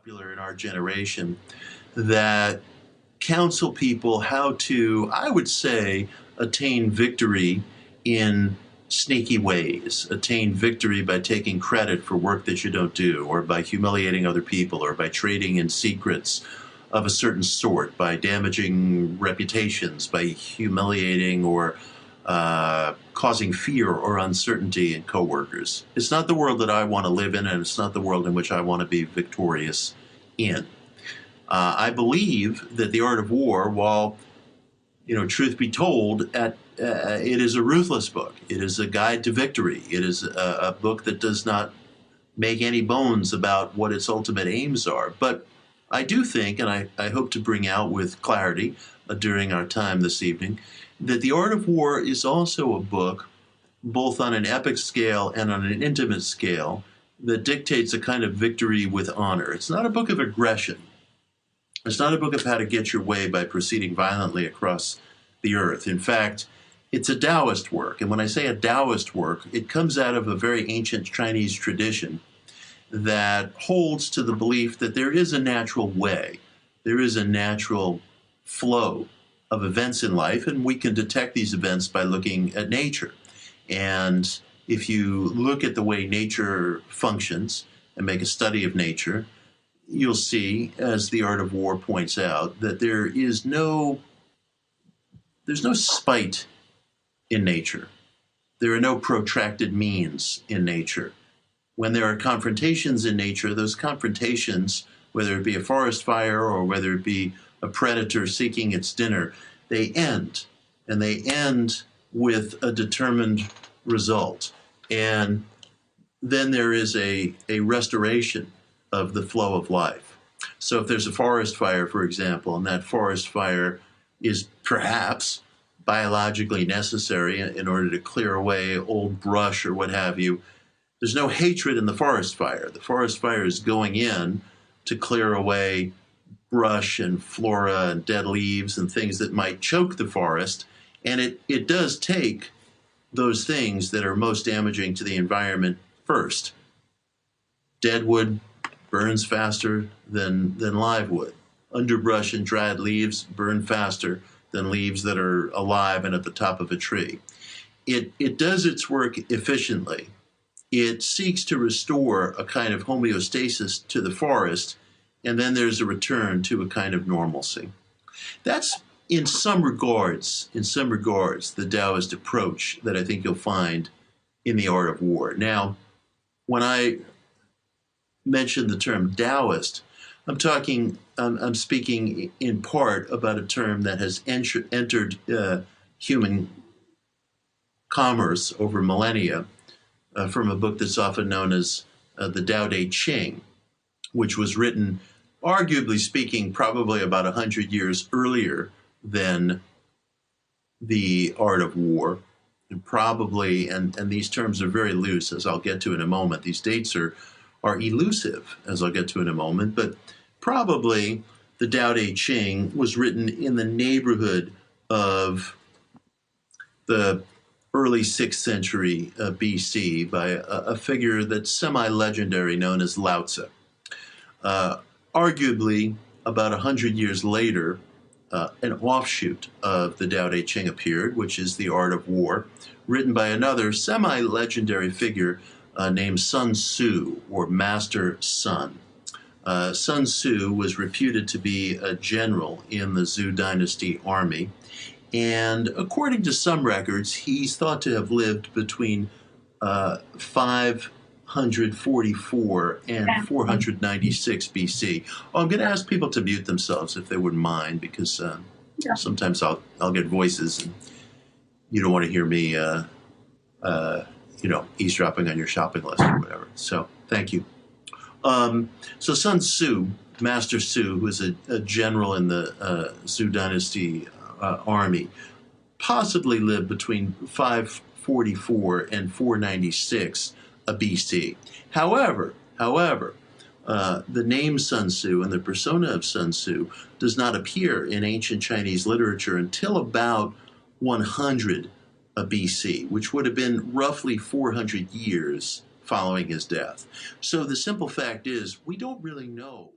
popular in our generation that counsel people how to, I would say, attain victory in sneaky ways, attain victory by taking credit for work that you don't do, or by humiliating other people, or by trading in secrets of a certain sort, by damaging reputations, by humiliating or causing fear or uncertainty in coworkers. It's not the world that I want to live in, and it's not the world in which I want to be victorious in. I believe that The Art of War, while, truth be told, it is a ruthless book. It is a guide to victory. It is a book that does not make any bones about what its ultimate aims are. But I do think, and I hope to bring out with clarity during our time this evening, that The Art of War is also a book, both on an epic scale and on an intimate scale, that dictates a kind of victory with honor. It's not a book of aggression. It's not a book of how to get your way by proceeding violently across the earth. In fact, it's a Taoist work. And when I say a Taoist work, it comes out of a very ancient Chinese tradition that holds to the belief that there is a natural way, there is a natural flow of events in life, and we can detect these events by looking at nature. And if you look at the way nature functions and make a study of nature, you'll see, as The Art of War points out, that there's no spite in nature. There are no protracted means in nature. When there are confrontations in nature, those confrontations, whether it be a forest fire or whether it be a predator seeking its dinner, they end, and they end with a determined result. And then there is a restoration of the flow of life. So if there's a forest fire, for example, and that forest fire is perhaps biologically necessary in order to clear away old brush or what have you, there's no hatred in the forest fire. The forest fire is going in to clear away brush and flora and dead leaves and things that might choke the forest. And it does take those things that are most damaging to the environment first. Dead wood burns faster than live wood. Underbrush and dried leaves burn faster than leaves that are alive and at the top of a tree. It does its work efficiently. It seeks to restore a kind of homeostasis to the forest, and then there's a return to a kind of normalcy. That's, in some regards, the Taoist approach that I think you'll find in The Art of War. Now, when I mention the term Taoist, I'm speaking in part about a term that has entered human commerce over millennia from a book that's often known as the Tao Te Ching, which was written, arguably speaking, probably about 100 years earlier than The Art of War. And probably, and these terms are very loose, as I'll get to in a moment. These dates are elusive, as I'll get to in a moment, but probably the Tao Te Ching was written in the neighborhood of the early 6th century BC by a figure that's semi-legendary known as Lao Tzu. Arguably, about 100 years later, an offshoot of the Tao Te Ching appeared, which is The Art of War, written by another semi-legendary figure named Sun Tzu, or Master Sun. Sun Tzu was reputed to be a general in the Zhou dynasty army, and according to some records, he's thought to have lived between 544 and 496 BC. Oh, I'm going to ask people to mute themselves if they wouldn't mind, because sometimes I'll get voices, and you don't want to hear me, eavesdropping on your shopping list or whatever. So, thank you. So Sun Tzu, Master Tzu, who was a general in the Zhou dynasty army, possibly lived between 544 and 496 BC. However, the name Sun Tzu and the persona of Sun Tzu does not appear in ancient Chinese literature until about 100 BC, which would have been roughly 400 years following his death. So the simple fact is, we don't really know